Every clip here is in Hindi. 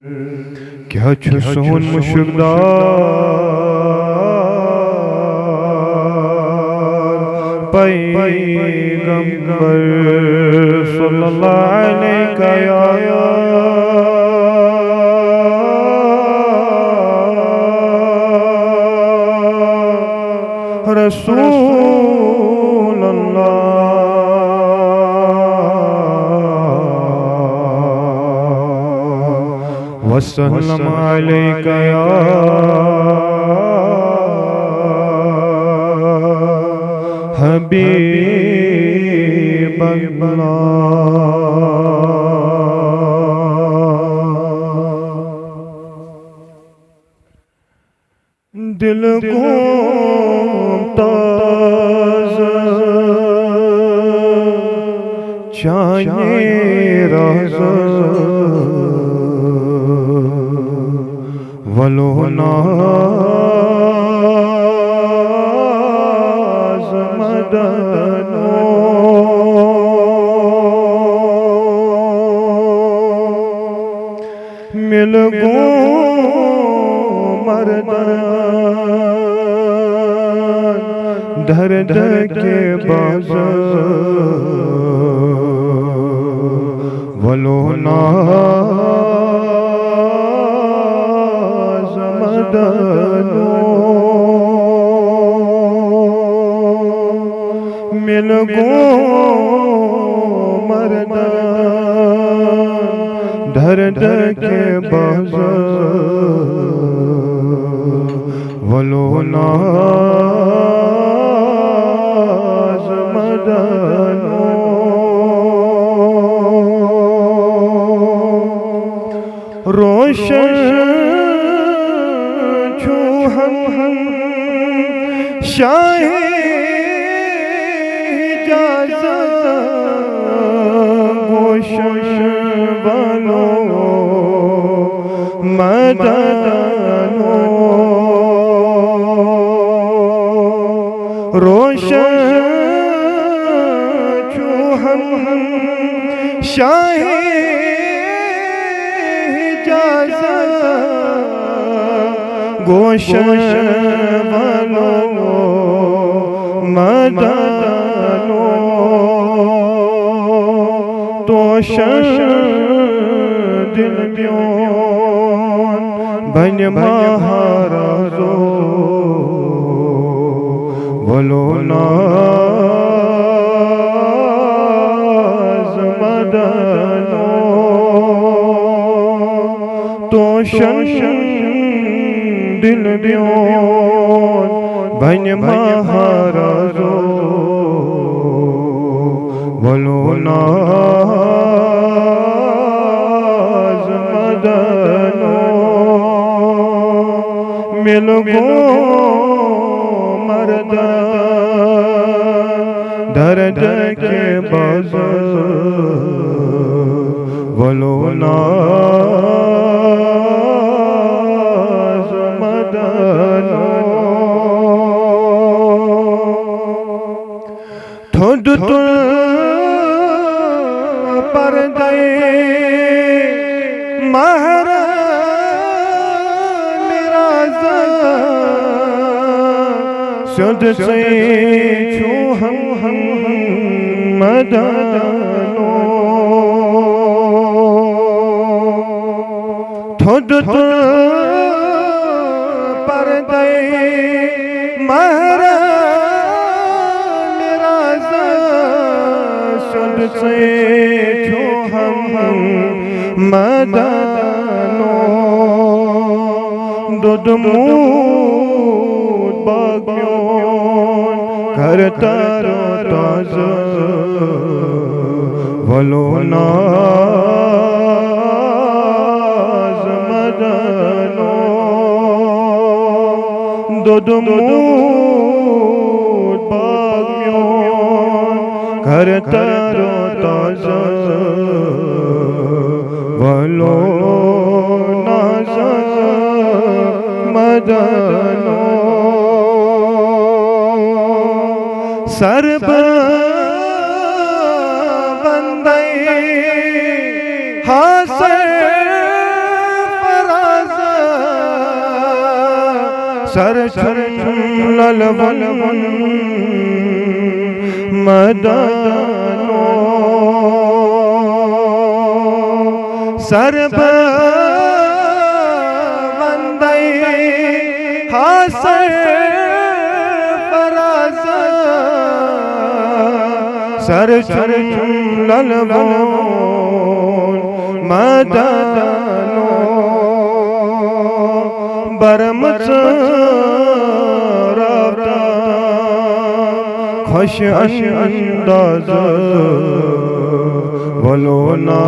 क्या छु सोन मुशुकदार पैगंबर सल्लल्लाहु अलैहि रसूल अल्लाह वसल्लम अलैका या हबीब अल्लाह। दिल घूमता चाहिए राज़ वलो नाज़ मदनो मिल गो मर्दान दर्द के बाज़ वलो नाज़ मदनो मिल गो मर्दान दर्द के बाज़ वलो नाज़ मदनो रोशन छू हम शाहे इजाज़त गोशन बनो मदनो रोशन छू हम शाहे गोशन बनो मदनो तोशन दिल म्योन बन महाराजो बोलो नाज़ मदनो तोशन दिल ब्योन बन महाराजो बोलो नाज़ मदनो मिल गो मर्दान दर्द के बाज़ बोलो नाज़ मदनो थोड़ तो पर्दे महरा मेरा शुद्ध से छू हम मदनो थोड़ तो पर्दे महरा मेरा शुद्ध से छू हम मदनो दूध मूद बाग्योन करता रोताज़ वलो नाज़ मदनो दूध मूद बाग्योन करता रोताज़ वलो नाज़ मदनो सरब बंदे हासर सर ललवन मदनो सर्व वंदे हासर फराज सर ललवन मदनो बरमच राबता खुश अंदाज वलो नाज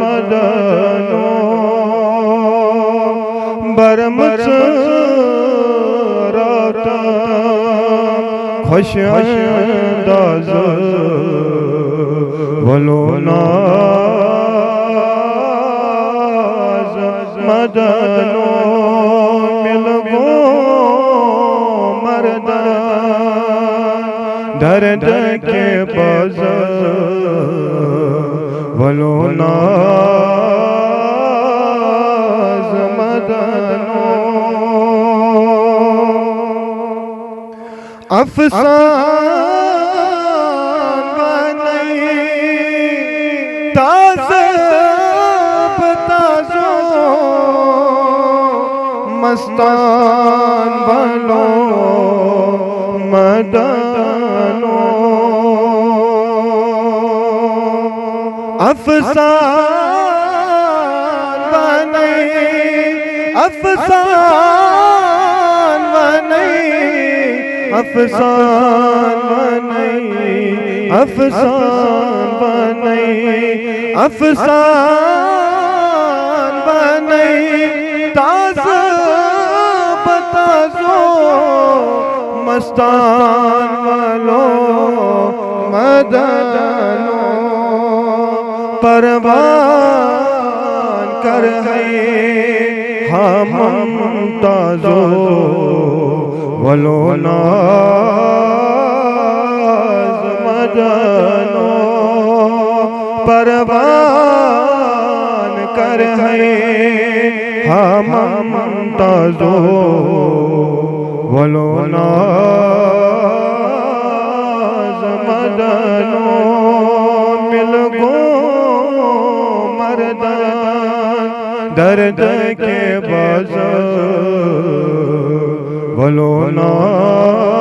मदनो बरमच राबता खुश अंदाज वलो नाज मदनो मिल गो मर्दान दर्द के बाज़ार वलो नाज मदनो अफसान बने ताज़ब ताज़ो मस्तान बनो मदनो अफसान बने अफसान बने अफसान बने अफसान बने अफसान बने ताज़ब ताज़ो मस्तान वालो मदनो परवान कर है हम मुमताज़ो वलो नाज मदनो परवान कर है हम मुमताज़ो वलो नाज मदनो मिल गो मर्दान दर्द के बाज़ार वलो नाज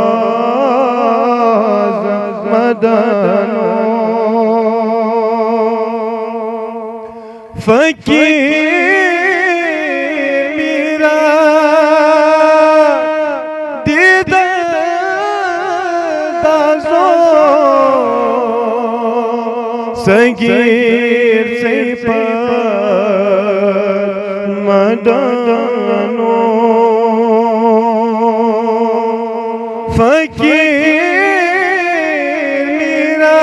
मदनो फकीर मेरा दीदाज़ो सगीर से पर मदनो फकीर मेरा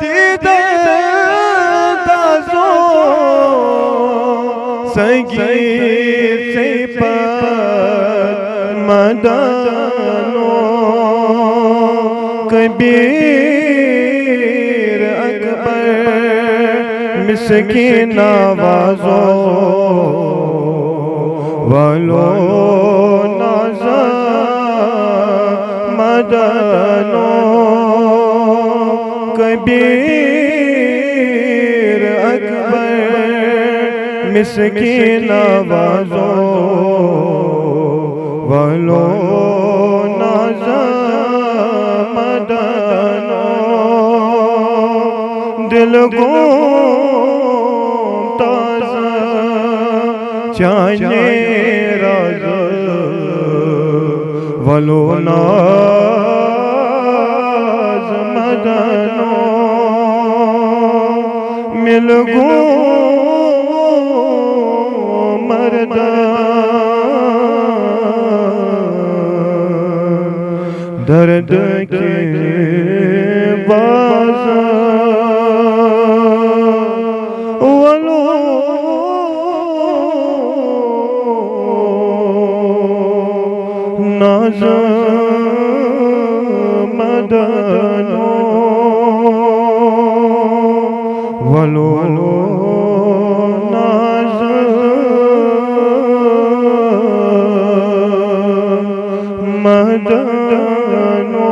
दीदाज़ो सगीर से पर मदनो कबीर अकबर मिस्कीन नवाज़ो वलो नाज़ मदनो कबीर अकबर मिस्कीन नवाज़ो वलो नाज़ मदनो दिल को ताज़ा चाहे राज वलो नाज मदनो मिल गो मर्दान दर्द के बाज़ार वलो नाज मदनो वलो नाज मदनो